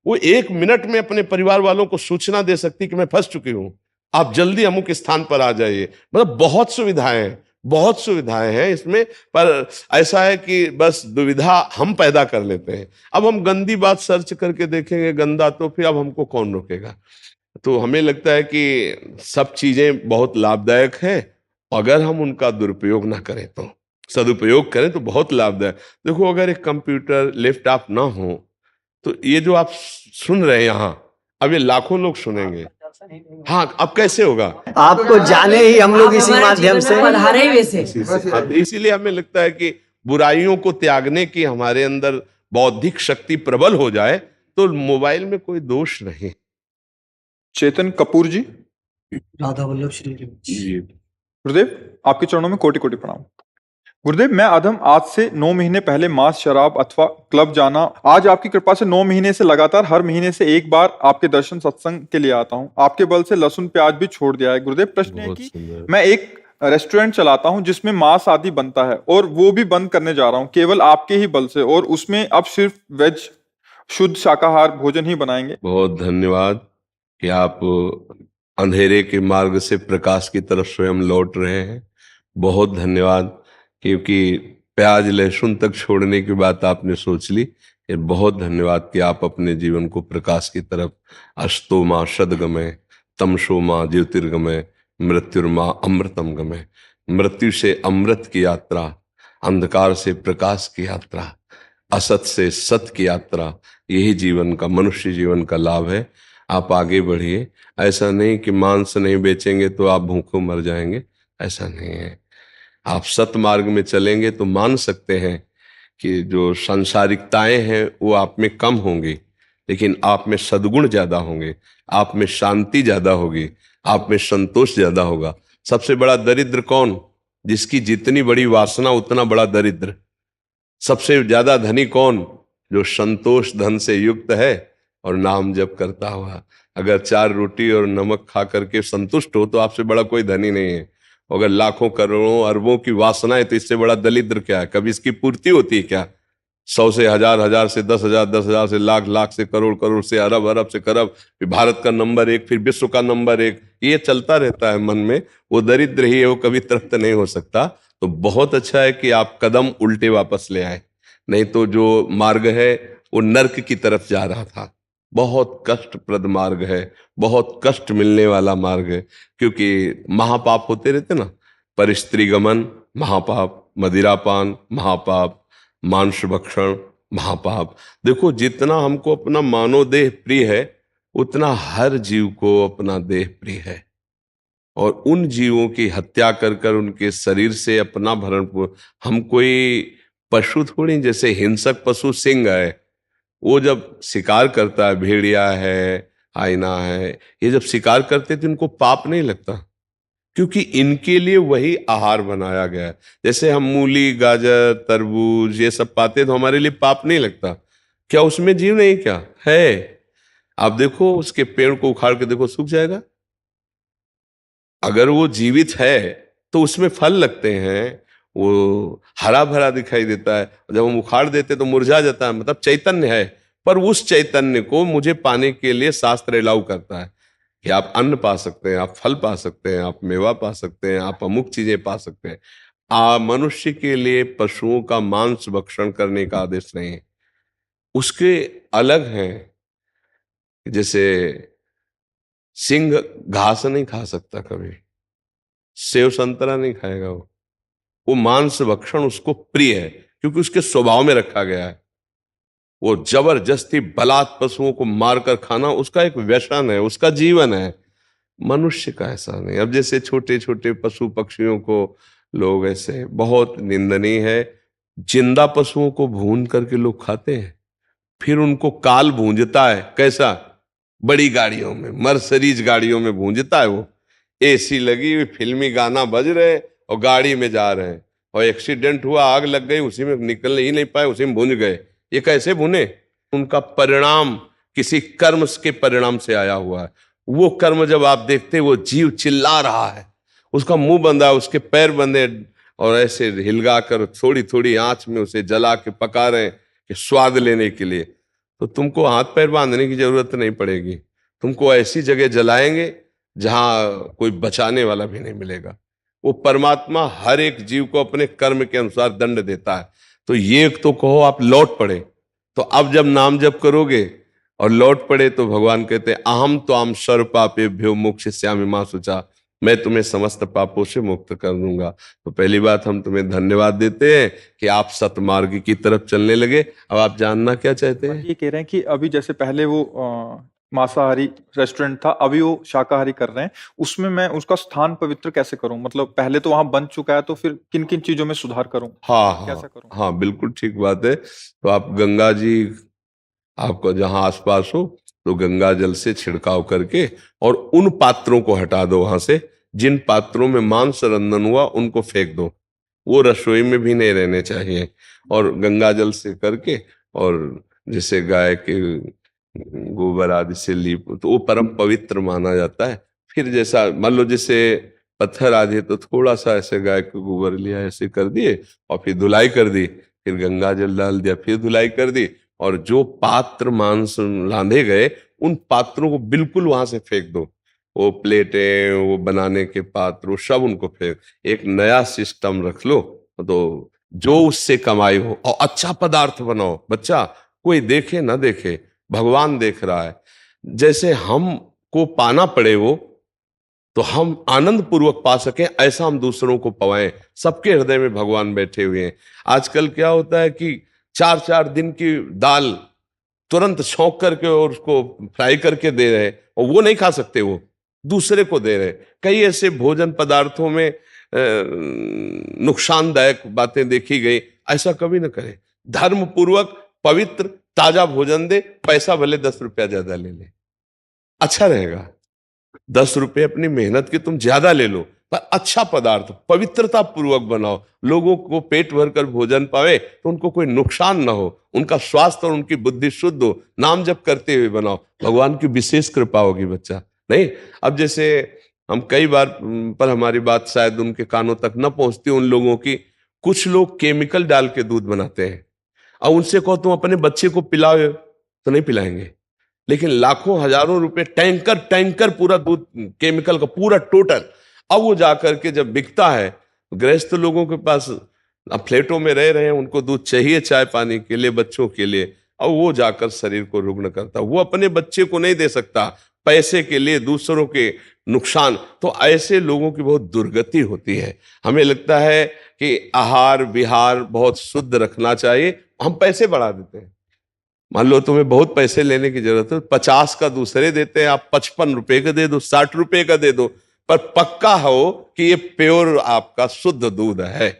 वो 1 मिनट में अपने परिवार वालों को सूचना दे सकती कि मैं फंस चुकी हूं, आप जल्दी अमुक स्थान पर आ जाइए। मतलब बहुत सुविधाएं हैं, बहुत सुविधाएं हैं इसमें। पर ऐसा है कि बस दुविधा हम पैदा कर लेते हैं। अब हम गंदी बात सर्च करके देखेंगे गंदा, तो फिर अब हमको कौन रोकेगा? तो हमें लगता है कि सब चीजें बहुत लाभदायक हैं, अगर हम उनका दुरुपयोग ना करें तो, सदुपयोग करें तो बहुत लाभदायक। देखो, अगर एक कंप्यूटर लैपटॉप ना हो तो ये जो आप सुन रहे हैं यहाँ, अब ये लाखों लोग सुनेंगे। हाँ, अब कैसे होगा? आपको जाने ही हम लोग इसी माध्यम से पधारे ही वैसे। इसीलिए हमें लगता है कि बुराइयों को त्यागने की हमारे अंदर बौद्धिक शक्ति प्रबल हो जाए तो मोबाइल में कोई दोष नहीं। चेतन कपूर जी, राधा वल्लभ श्री जी। गुरुदेव आपके चरणों में कोटि कोटि प्रणाम। गुरुदेव, मैं अधम आज से 9 महीने पहले मांस, शराब अथवा क्लब जाना, आज आपकी कृपा से 9 महीने से लगातार हर महीने से एक बार आपके दर्शन सत्संग के लिए आता हूँ। आपके बल से लहसुन प्याज भी छोड़ दिया है। गुरुदेव, प्रश्न है कि मैं एक रेस्टोरेंट चलाता हूँ जिसमें मांस आदि बनता है और वो भी बंद करने जा रहा हूँ केवल आपके ही बल से, और उसमें अब सिर्फ वेज शुद्ध शाकाहार भोजन ही बनाएंगे। बहुत धन्यवाद कि आप अंधेरे के मार्ग से प्रकाश की तरफ स्वयं लौट रहे हैं। बहुत धन्यवाद, क्योंकि प्याज लहसुन तक छोड़ने की बात आपने सोच ली। ये बहुत धन्यवाद कि आप अपने जीवन को प्रकाश की तरफ, अस्तो माँ सदगमय, तमसो माँ ज्योतिर्गमय, मृत्युर्मा अमृतम गमय। मृत्यु से अमृत की यात्रा, अंधकार से प्रकाश की यात्रा, असत से सत की यात्रा, यही जीवन का, मनुष्य जीवन का लाभ है। आप आगे बढ़िए। ऐसा नहीं कि मांस नहीं बेचेंगे तो आप भूखों मर जाएंगे, ऐसा नहीं है। आप सत मार्ग में चलेंगे तो मान सकते हैं कि जो सांसारिकताएं हैं वो आप में कम होंगी, लेकिन आप में सद्गुण ज्यादा होंगे, आप में शांति ज्यादा होगी, आप में संतोष ज्यादा होगा। सबसे बड़ा दरिद्र कौन? जिसकी जितनी बड़ी वासना उतना बड़ा दरिद्र। सबसे ज्यादा धनी कौन? जो संतोष धन से युक्त है और नाम जप करता हुआ। अगर 4 रोटी और नमक खा करके संतुष्ट हो तो आपसे बड़ा कोई धनी नहीं है। अगर लाखों करोड़ों अरबों की वासनाएं, तो इससे बड़ा दरिद्र क्या है? कभी इसकी पूर्ति होती है क्या? 100 से 1000, 1000 से 10,000, 10,000 से लाख, लाख से करोड़, करोड़ से अरब, अरब से खरब, फिर भारत का नंबर 1, फिर विश्व का नंबर 1, ये चलता रहता है मन में। वो दरिद्र ही है, वो कभी तृप्त नहीं हो सकता। तो बहुत अच्छा है कि आप कदम उल्टे वापस ले आए, नहीं तो जो मार्ग है वो नर्क की तरफ जा रहा था। बहुत कष्टप्रद मार्ग है, बहुत कष्ट मिलने वाला मार्ग है, क्योंकि महापाप होते रहते ना, पर स्त्री गमन महापाप, मदिरापान महापाप, मांस भक्षण महापाप। देखो, जितना हमको अपना मानव देह प्रिय है उतना हर जीव को अपना देह प्रिय है, और उन जीवों की हत्या कर कर उनके शरीर से अपना भरण हम कोई पशु थोड़ी, जैसे हिंसक पशु सिंह है, वो जब शिकार करता है, भेड़िया है, हाइना है, ये जब शिकार करते तो इनको पाप नहीं लगता, क्योंकि इनके लिए वही आहार बनाया गया है। जैसे हम मूली, गाजर, तरबूज ये सब पाते तो हमारे लिए पाप नहीं लगता, क्या उसमें जीव नहीं क्या है? आप देखो, उसके पेड़ को उखाड़ के देखो, सूख जाएगा। अगर वो जीवित है तो उसमें फल लगते हैं, वो हरा भरा दिखाई देता है। जब हम उखाड़ देते तो मुरझा जाता है, मतलब चैतन्य है। पर उस चैतन्य को मुझे पाने के लिए शास्त्र अलाउ करता है कि आप अन्न पा सकते हैं, आप फल पा सकते हैं, आप मेवा पा सकते हैं, आप अमुक चीजें पा सकते हैं। मनुष्य के लिए पशुओं का मांस भक्षण करने का आदेश नहीं है। उसके अलग हैं, जैसे सिंह घास नहीं खा सकता कभी, सेव संतरा नहीं खाएगा वो मांस भक्षण उसको प्रिय है, क्योंकि उसके स्वभाव में रखा गया है। वो जबरदस्ती बलात् पशुओं को मारकर खाना उसका एक व्यसन है, उसका जीवन है। मनुष्य का ऐसा नहीं। अब जैसे छोटे छोटे पशु पक्षियों को लोग ऐसे, बहुत निंदनीय है, जिंदा पशुओं को भून करके लोग खाते हैं, फिर उनको काल भूंजता है। कैसा? बड़ी गाड़ियों में, मर्सिडीज गाड़ियों में भूंजता है वो, एसी लगी हुई, फिल्मी गाना बज रहे और गाड़ी में जा रहे हैं, और एक्सीडेंट हुआ, आग लग गई, उसी में निकल ही नहीं पाए, उसी में भूंज गए। ये कैसे भुने? उनका परिणाम किसी कर्म के परिणाम से आया हुआ है। वो कर्म जब आप देखते, वो जीव चिल्ला रहा है, उसका मुंह बंधा है, उसके पैर बंधे, और ऐसे हिलगा कर थोड़ी थोड़ी आंच में उसे जला के पका रहे हैं कि स्वाद लेने के लिए। तो तुमको हाथ पैर बांधने की जरूरत नहीं पड़ेगी, तुमको ऐसी जगह जलाएंगे जहां कोई बचाने वाला भी नहीं मिलेगा। वो परमात्मा हर एक जीव को अपने कर्म के अनुसार दंड देता है। तो ये तो कहो आप लौट पड़े, तो अब जब नाम जप करोगे और लौट पड़े तो भगवान कहते हैं, अहम तो आम सर्व पापेभ्यो मोक्षयिष्यामि मा शुचा, मैं तुम्हें समस्त पापों से मुक्त कर दूंगा। तो पहली बात, हम तुम्हें धन्यवाद देते हैं कि आप सतमार्ग की तरफ चलने लगे। अब आप जानना क्या चाहते हैं? ये कह रहे हैं कि अभी जैसे पहले वो मांसाहारी रेस्टोरेंट था, अभी वो शाकाहारी कर रहे हैं, उसमें मैं उसका स्थान पवित्र कैसे करूं? मतलब पहले तो वहां बन चुका है, तो फिर किन किन चीजों में सुधार करूं? हाँ कैसा हाँ करूं? हाँ, बिल्कुल ठीक बात है। तो आप गंगा जी, आपको जहां आसपास हो तो गंगा जल से छिड़काव करके और उन पात्रों को हटा दो वहां से, जिन पात्रों में मांस रंधन हुआ उनको फेंक दो, वो रसोई में भी नहीं रहने चाहिए। और गंगा जल से करके, और जैसे गाय के गोबर आदि से लीप, तो वो परम पवित्र माना जाता है। फिर जैसा मान लो जैसे पत्थर आदि है, तो थोड़ा सा ऐसे गाय के गोबर लिया, ऐसे कर दिए, और फिर धुलाई कर दी, फिर गंगा जल डाल दिया, फिर धुलाई कर दी, और जो पात्र मांस रांधे गए उन पात्रों को बिल्कुल वहां से फेंक दो। वो प्लेटें, वो बनाने के पात्र, वो सब उनको फेंक, एक नया सिस्टम रख लो। तो जो उससे कमाई हो, और अच्छा पदार्थ बनाओ। बच्चा कोई देखे ना देखे, भगवान देख रहा है। जैसे हमको पाना पड़े वो, तो हम आनंद पूर्वक पा सकें, ऐसा हम दूसरों को पवाएं। सबके हृदय में भगवान बैठे हुए हैं। आजकल क्या होता है कि 4-4 दिन की दाल तुरंत छौंक करके और उसको फ्राई करके दे रहे हैं, और वो नहीं खा सकते, वो दूसरे को दे रहे हैं। कई ऐसे भोजन पदार्थों में नुकसानदायक बातें देखी गई। ऐसा कभी ना करें। धर्म पूर्वक पवित्र ताजा भोजन दे, पैसा भले 10 रुपया ज्यादा ले ले, अच्छा रहेगा। 10 रुपए अपनी मेहनत के तुम ज्यादा ले लो, पर अच्छा पदार्थ पवित्रता पूर्वक बनाओ, लोगों को पेट भरकर भोजन पावे, तो उनको कोई नुकसान ना हो, उनका स्वास्थ्य और उनकी बुद्धि शुद्ध हो, नाम जप करते हुए बनाओ। भगवान की विशेष कृपा होगी बच्चा। नहीं, अब जैसे हम कई बार, पर हमारी बात शायद उनके कानों तक न पहुंचती उन लोगों की, कुछ लोग केमिकल डाल के दूध बनाते हैं, और उनसे कहो तुम अपने बच्चे को पिलाओ, तो नहीं पिलाएंगे। लेकिन लाखों हजारों रुपए, टैंकर पूरा दूध केमिकल का पूरा टोटल, अब वो जाकर के जब बिकता है गृहस्थ लोगों के पास अब फ्लैटों में रह रहे हैं, उनको दूध चाहिए चाय पानी के लिए, बच्चों के लिए, और वो जाकर शरीर को रुग्ण करता, वो अपने बच्चे को नहीं दे सकता पैसे के लिए, दूसरों के नुकसान। तो ऐसे लोगों की बहुत दुर्गति होती है। हमें लगता है कि आहार विहार बहुत शुद्ध रखना चाहिए, हम पैसे बढ़ा देते हैं। मान लो तुम्हें बहुत पैसे लेने की जरूरत है, 50 का दूसरे देते हैं, आप 55 रुपए का दे दो, 60 रुपए का दे दो, पर पक्का हो कि ये प्योर आपका शुद्ध दूध है,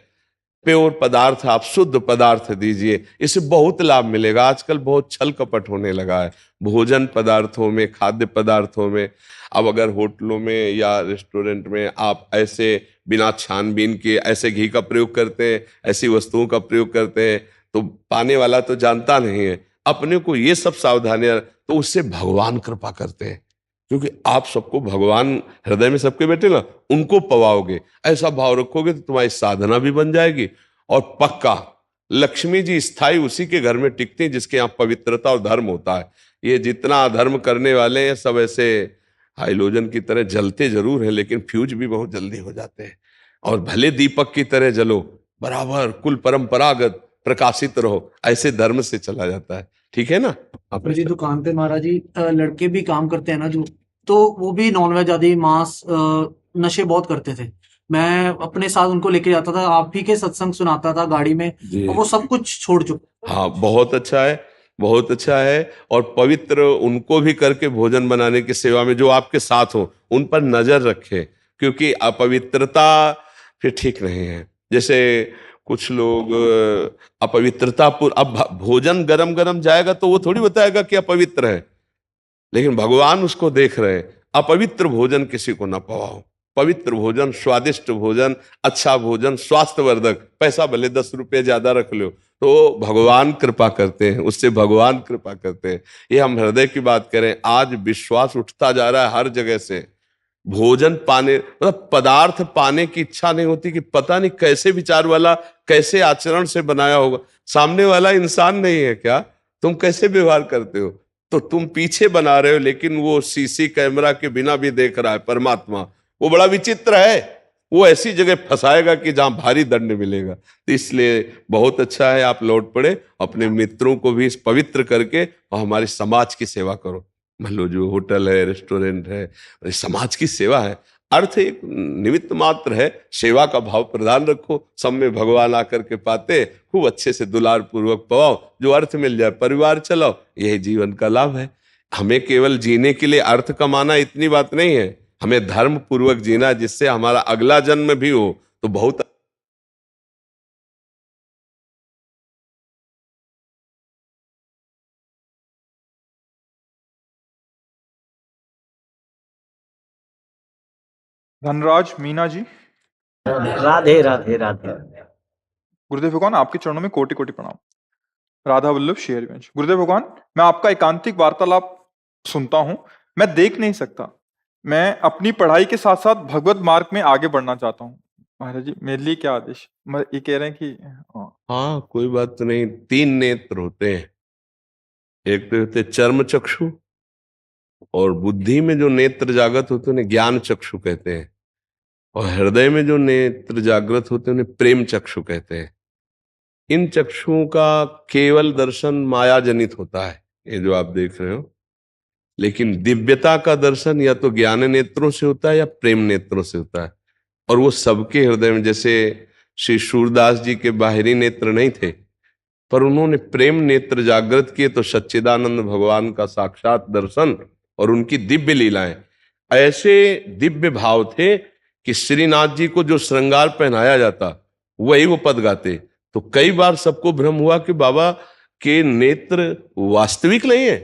प्योर पदार्थ, आप शुद्ध पदार्थ दीजिए, इससे बहुत लाभ मिलेगा। आजकल बहुत छल कपट होने लगा है भोजन पदार्थों में, खाद्य पदार्थों में। अब अगर होटलों में या रेस्टोरेंट में आप ऐसे बिना छानबीन के ऐसे घी का प्रयोग करते हैं, ऐसी वस्तुओं का प्रयोग करते हैं, तो पाने वाला तो जानता नहीं है, अपने को ये सब सावधानियां, तो उससे भगवान कृपा करते हैं, क्योंकि आप सबको भगवान हृदय में सबके बैठे ना, उनको पवाओगे, ऐसा भाव रखोगे तो तुम्हारी साधना भी बन जाएगी। और पक्का लक्ष्मी जी स्थायी उसी के घर में टिकती हैं जिसके यहाँ पवित्रता और धर्म होता है। ये जितना अधर्म करने वाले हैं सब ऐसे हाइलोजन की तरह जलते जरूर हैं, लेकिन फ्यूज भी बहुत जल्दी हो जाते हैं। और भले दीपक की तरह जलो, बराबर कुल परंपरागत प्रकाशित रहो, ऐसे धर्म से चला जाता है। ठीक है ना? आप जी दुकान पे महाराज जी लड़के भी काम करते हैं ना जो, तो वो भी नॉनवेज आदि मांस नशे बहुत करते थे। मैं अपने साथ उनको लेके जाता था, आप ही के सत्संग सुनाता था गाड़ी में, जी। और वो सब कुछ छोड़ चुके। हाँ, बहुत अच्छा है, बहुत अच्छा है। और पवित्र उनको भी करके भोजन बनाने की सेवा में जो आपके साथ हो, उन पर नजर रखे, क्योंकि अपवित्रता फिर ठीक नहीं है। जैसे कुछ लोग अपवित्रता अब भोजन गरम गरम जाएगा तो वो थोड़ी बताएगा कि अपवित्र है, लेकिन भगवान उसको देख रहे हैं। अपवित्र भोजन किसी को ना पवाओ, पवित्र भोजन, स्वादिष्ट भोजन, अच्छा भोजन, स्वास्थ्यवर्धक, पैसा भले 10 रुपये ज्यादा रख लो, तो भगवान कृपा करते हैं, उससे भगवान कृपा करते हैं। ये हम हृदय की बात करें, आज विश्वास उठता जा रहा है हर जगह से। भोजन पाने मतलब पदार्थ पाने की इच्छा नहीं होती कि पता नहीं कैसे विचार वाला, कैसे आचरण से बनाया होगा। सामने वाला इंसान नहीं है क्या? तुम कैसे व्यवहार करते हो? तो तुम पीछे बना रहे हो, लेकिन वो सीसी कैमरा के बिना भी देख रहा है परमात्मा। वो बड़ा विचित्र है, वो ऐसी जगह फंसाएगा कि जहां भारी दंड मिलेगा। तो इसलिए बहुत अच्छा है आप लौट पड़े, अपने मित्रों को भी पवित्र करके और हमारे समाज की सेवा करो। मान लो जो होटल है, रेस्टोरेंट है, समाज की सेवा है, अर्थ एक निमित्त मात्र है, सेवा का भाव प्रदान रखो, सब में भगवान आकर के पाते, खूब अच्छे से दुलार पूर्वक पवाओ, जो अर्थ मिल जाए परिवार चलाओ, यही जीवन का लाभ है। हमें केवल जीने के लिए अर्थ कमाना इतनी बात नहीं है, हमें धर्म पूर्वक जीना, जिससे हमारा अगला जन्म भी हो तो बहुत। धनराज मीना जी, राधे राधे राधे। गुरुदेव भगवान आपके चरणों में कोटि कोटि प्रणाम। राधा वल्लभ शेरवंश। गुरुदेव भगवान, मैं आपका एकांतिक वार्तालाप सुनता हूँ, मैं देख नहीं सकता। मैं अपनी पढ़ाई के साथ साथ भगवत मार्ग में आगे बढ़ना चाहता हूँ। महाराज जी मेरे लिए क्या आदेश? ये कह रहे हैं कि हाँ, कोई बात नहीं। 3 नेत्र होते हैं, एक तो होते चर्म चक्षु, और बुद्धि में जो नेत्र जागृत होते हैं उन्हें ज्ञान चक्षु कहते हैं, और हृदय में जो नेत्र जागृत होते हैं उन्हें प्रेम चक्षु कहते हैं। इन चक्षुओं का केवल दर्शन माया जनित होता है, ये जो आप देख रहे हो, लेकिन दिव्यता का दर्शन या तो ज्ञान नेत्रों से होता है या प्रेम नेत्रों से होता है। और वो सबके हृदय में, जैसे श्री सूरदास जी के बाहरी नेत्र नहीं थे, पर उन्होंने प्रेम नेत्र जागृत किए तो सच्चिदानंद भगवान का साक्षात दर्शन और उनकी दिव्य लीलाएं, ऐसे दिव्य भाव थे कि श्रीनाथ जी को जो श्रृंगार पहनाया जाता वही वो पद गाते। तो कई बार सबको भ्रम हुआ कि बाबा के नेत्र वास्तविक नहीं है,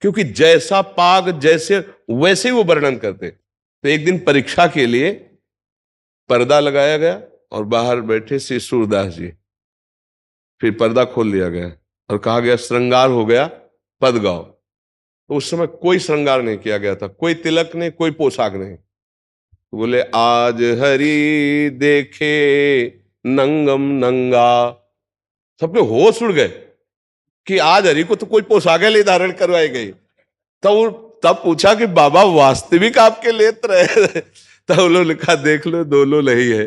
क्योंकि जैसा पाग जैसे वैसे वो वर्णन करते। तो एक दिन परीक्षा के लिए पर्दा लगाया गया और बाहर बैठे श्री सूरदास जी, फिर पर्दा खोल लिया गया और कहा गया श्रृंगार हो गया, पद गाओ। तो उस समय कोई श्रृंगार नहीं किया गया था, कोई तिलक नहीं, कोई पोशाक नहीं। तो बोले आज हरि देखे नंगम नंगा। सबके होश उड़ गए कि आज हरि को तो कोई पोशाक नहीं धारण करवाई गई। तब पूछा कि बाबा वास्तविक आपके नेत्र है? तब उन्होंने लिखा देख लो दोनों नहीं है।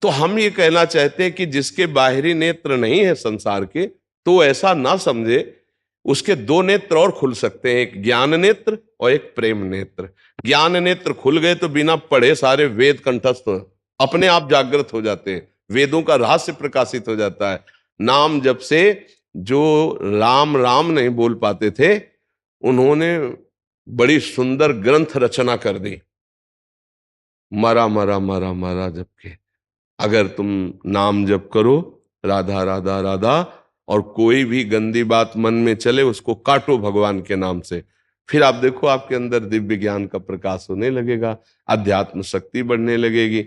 तो हम ये कहना चाहते हैं कि जिसके बाहरी नेत्र नहीं है संसार के, तो ऐसा ना समझे, उसके दो नेत्र और खुल सकते हैं, एक ज्ञान नेत्र और एक प्रेम नेत्र। ज्ञान नेत्र खुल गए तो बिना पढ़े सारे वेद कंठस्थ अपने आप जागृत हो जाते हैं, वेदों का रहस्य प्रकाशित हो जाता है। नाम जब से जो राम राम नहीं बोल पाते थे, उन्होंने बड़ी सुंदर ग्रंथ रचना कर दी, मरा मरा मरा मरा जबकि। अगर तुम नाम जप करो राधा राधा राधा, और कोई भी गंदी बात मन में चले उसको काटो भगवान के नाम से, फिर आप देखो आपके अंदर दिव्य ज्ञान का प्रकाश होने लगेगा, अध्यात्म शक्ति बढ़ने लगेगी।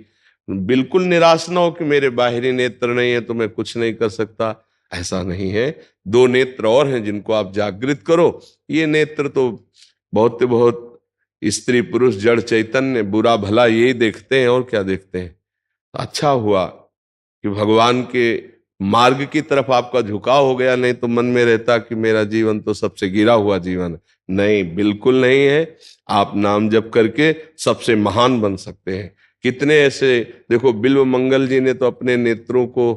बिल्कुल निराश ना हो कि मेरे बाहरी नेत्र नहीं है तो मैं कुछ नहीं कर सकता, ऐसा नहीं है। दो नेत्र और हैं जिनको आप जागृत करो। ये नेत्र तो बहुत स्त्री पुरुष जड़ चैतन्य बुरा भला यही देखते हैं, और क्या देखते हैं। अच्छा हुआ कि भगवान के मार्ग की तरफ आपका झुकाव हो गया, नहीं तो मन में रहता कि मेरा जीवन तो सबसे गिरा हुआ जीवन है। नहीं, बिल्कुल नहीं है। आप नाम जप करके सबसे महान बन सकते हैं। कितने ऐसे, देखो बिल्व मंगल जी ने तो अपने नेत्रों को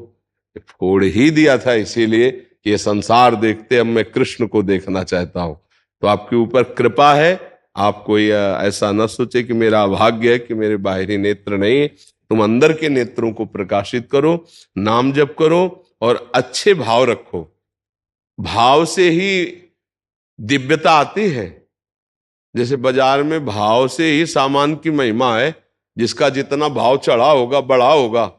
फोड़ ही दिया था, इसीलिए कि ये संसार देखते अब मैं कृष्ण को देखना चाहता हूं। तो आपके ऊपर कृपा है, आप कोई ऐसा न सोचे कि मेरा अभाग्य है कि मेरे बाहरी नेत्र नहीं है। तुम अंदर के नेत्रों को प्रकाशित करो, नाम जप करो और अच्छे भाव रखो। भाव से ही दिव्यता आती है। जैसे बाजार में भाव से ही सामान की महिमा है, जिसका जितना भाव चढ़ा होगा बढ़ा होगा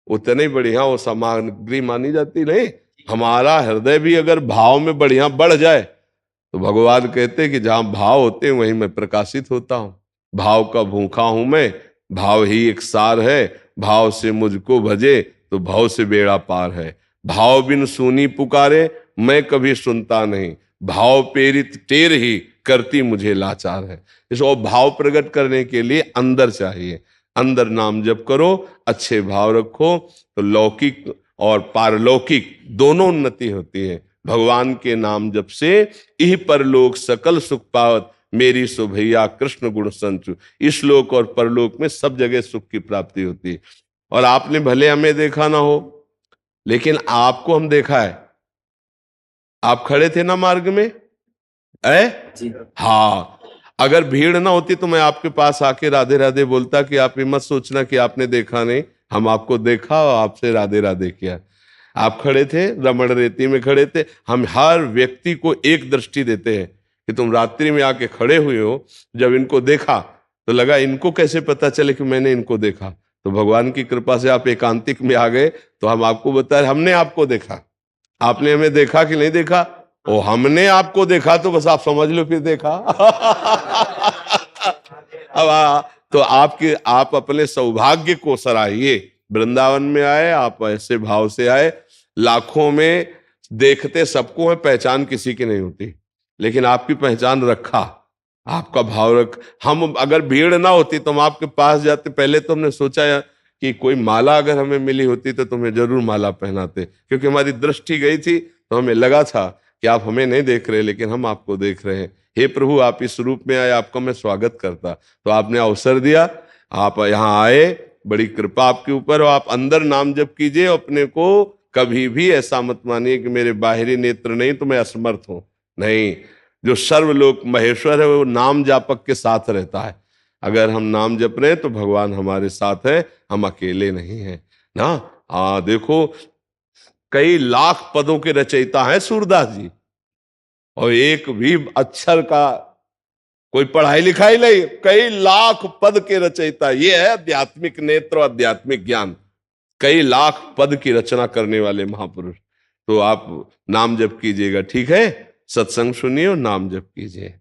उतने बढ़िया वो सामग्री मानी जाती। नहीं, हमारा हृदय भी अगर भाव में बढ़िया बढ़ जाए तो भगवान कहते हैं कि जहां भाव होते हैं वहीं मैं प्रकाशित होता हूं। भाव का भूखा हूं मैं, भाव ही एक सार है, भाव से मुझको भजे तो भाव से बेड़ा पार है। भाव बिन सुनी पुकारे मैं कभी सुनता नहीं, भाव प्रेरित टेर ही करती मुझे लाचार है। इसको भाव प्रकट करने के लिए अंदर चाहिए, अंदर नाम जप करो, अच्छे भाव रखो, तो लौकिक और पारलौकिक दोनों उन्नति होती है। भगवान के नाम जप से इह परलोक सकल सुख पावत, मेरी सुभैया कृष्ण गुण संचु। इस लोक और परलोक में सब जगह सुख की प्राप्ति होती है। और आपने भले हमें देखा ना हो, लेकिन आपको हम देखा है। आप खड़े थे ना मार्ग में, जी। हाँ, अगर भीड़ ना होती तो मैं आपके पास आके राधे राधे बोलता कि आप ये मत सोचना कि आपने देखा नहीं, हम आपको देखा और आपसे राधे राधे किया। आप खड़े थे, रमण रेती में खड़े थे। हम हर व्यक्ति को एक दृष्टि देते हैं कि तुम रात्रि में आके खड़े हुए हो, जब इनको देखा तो लगा इनको कैसे पता चले कि मैंने इनको देखा। तो भगवान की कृपा से आप एकांतिक में आ गए तो हम आपको बताए हमने आपको देखा। आपने हमें देखा कि नहीं देखा? ओ, हमने आपको देखा तो बस आप समझ लो फिर देखा। अब तो आप अपने सौभाग्य को सराहिए। वृंदावन में आए, आप ऐसे भाव से आए। लाखों में देखते सबको है, पहचान किसी की नहीं होती, लेकिन आपकी पहचान रखा, आपका भाव रख। हम अगर भीड़ ना होती तो हम आपके पास जाते। पहले तो हमने सोचा कि कोई माला अगर हमें मिली होती तो तुम्हें जरूर माला पहनाते, क्योंकि हमारी दृष्टि गई थी तो हमें लगा था कि आप हमें नहीं देख रहे, लेकिन हम आपको देख रहे हैं। हे प्रभु, आप इस रूप में आए, आपका मैं स्वागत करता। तो आपने अवसर दिया, आप यहाँ आए, बड़ी कृपा आपके ऊपर। आप अंदर नाम जप कीजिए। अपने को कभी भी ऐसा मत मानिए कि मेरे बाहरी नेत्र नहीं तो मैं असमर्थ हूं। नहीं, जो सर्वलोक महेश्वर है वो नाम जापक के साथ रहता है। अगर हम नाम जप रहे हैं तो भगवान हमारे साथ है, हम अकेले नहीं हैं ना। देखो, कई लाख पदों के रचयिता हैं सूरदास जी, और एक भी अक्षर का कोई पढ़ाई लिखाई नहीं, कई लाख पद के रचयिता। ये है आध्यात्मिक नेत्र, आध्यात्मिक ज्ञान। कई लाख पद की रचना करने वाले महापुरुष। तो आप नाम जप कीजिएगा, ठीक है? सत्संग सुनिए और नाम जप कीजिए।